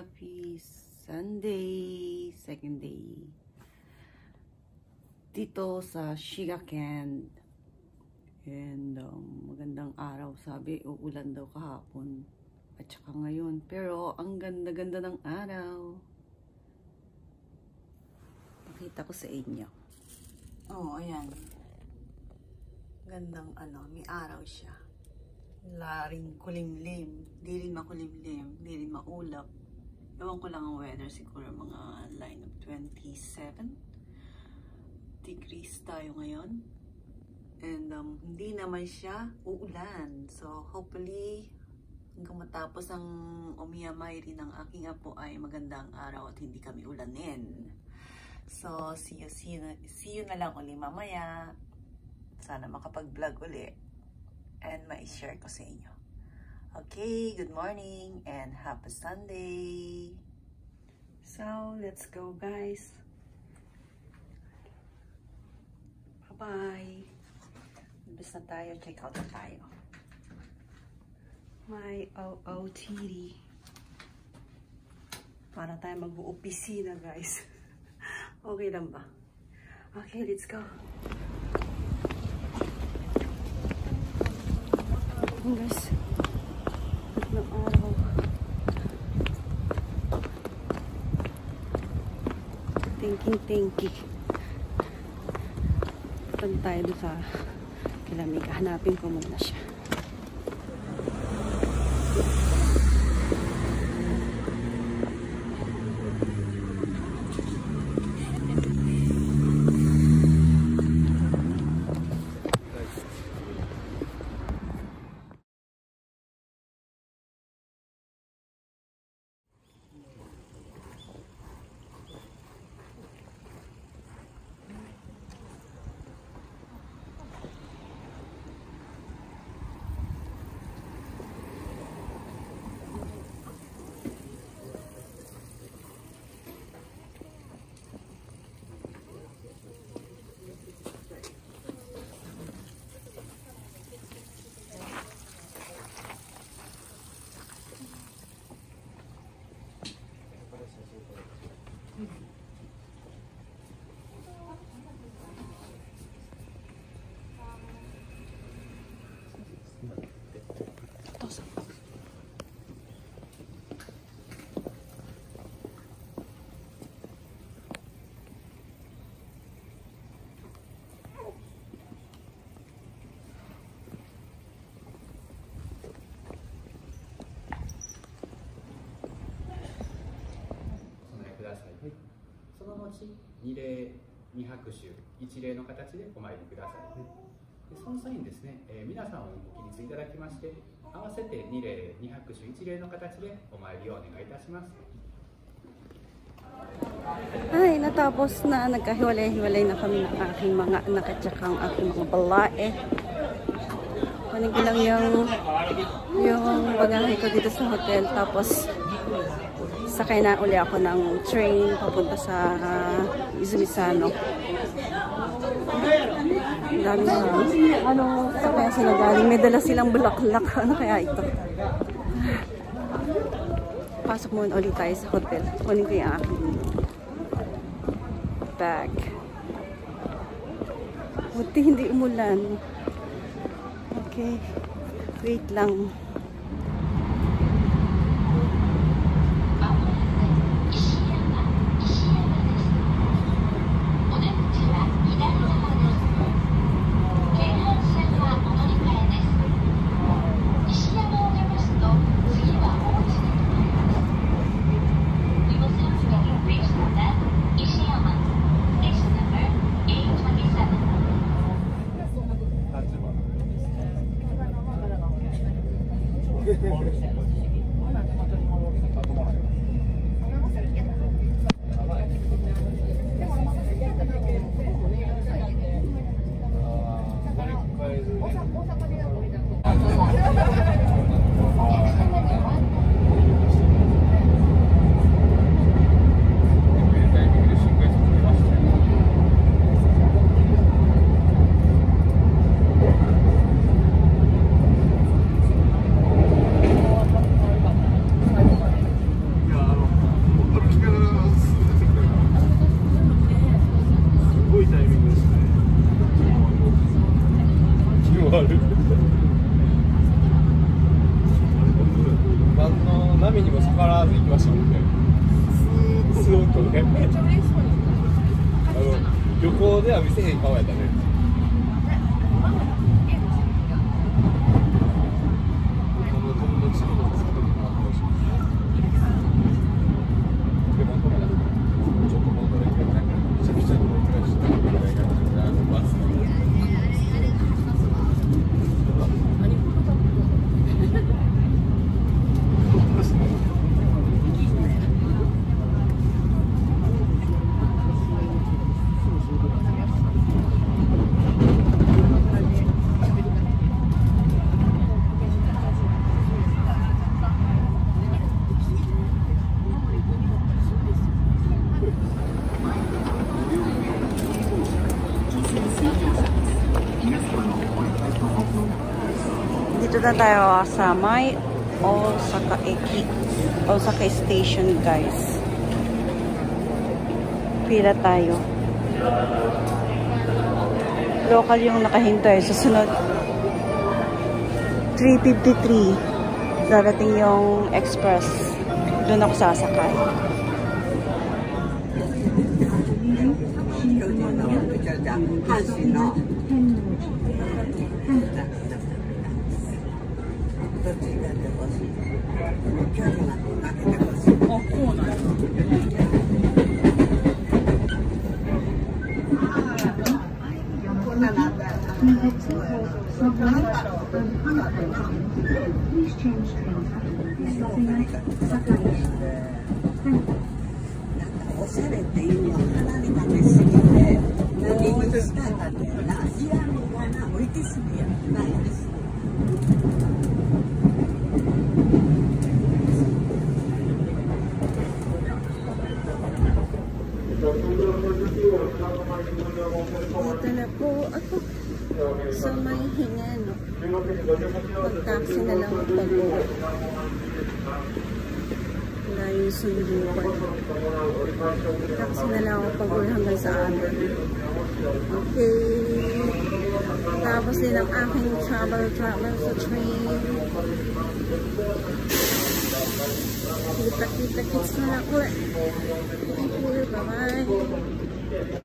Happy Sunday, second day dito sa Shigaken. And magandang araw, sabi uulan daw kahapon at saka ngayon, pero ang ganda-ganda ng araw. Pakita ko sa inyo. Oh, ayan, gandang may araw siya. Laring kulimlim, di rin makulimlim, di rin maulap. Ewan ko lang ang weather, siguro mga line of 27 degrees tayo ngayon. And hindi naman siya uulan. So hopefully hanggang matapos ang umiyamay rin ng aking apo ay magandang araw at hindi kami ulanin. So see you na lang uli mamaya. Sana makapag-vlog uli and ma-share ko sa inyo. Okay, good morning and happy Sunday. So, let's go guys. Bye-bye. Ibis na tayo, check out na tayo. May OOTD. Para tayo mag-uopisina guys. Okay lang ba? Okay, let's go. Guys, ng araw. Thank you. Punta tayo doon sa Kilamig. Hanapin ko muna siya.二礼二拍手一礼の形でお参りください。でその際にですね、皆さんをご起立いただきまして、合わせて二礼二拍手一礼の形でお参りをお願いいたします。Ay, natapos na, nagkahiwalay-hiwalay na kami ng aking mga anak at saka ang aking mga balae. Kunin ko lang yung bagahe ko dito sa hotel, tapos sakay na uli ako ng train papunta sa Izumisano. Ang dami na. Sa kaya sila galing? May dala silang bulaklak. Ano kaya ito? Pasok muna ulit tayo sa hotel. Kunin ko yung aking bag. Buti hindi umulan. Okay. Wait lang. 旅行では見せへん顔やったね。Dito na tayo sa may Osaka Eki. Osaka Station, guys. Pila tayo. Local yung nakahintay. Susunod 3:53. Darating yung express. Doon ako sasakay. Dito na po ako sa may Hingano. Mag-taxi na lang pag-uwi. Wala yung sundukan. Taxi na lang ako pag-uwi hanggang sa amin. Okay. Tapos din ang aking travel sa train. Kita-kita-kits na lang ulit. Thank you. Bye-bye.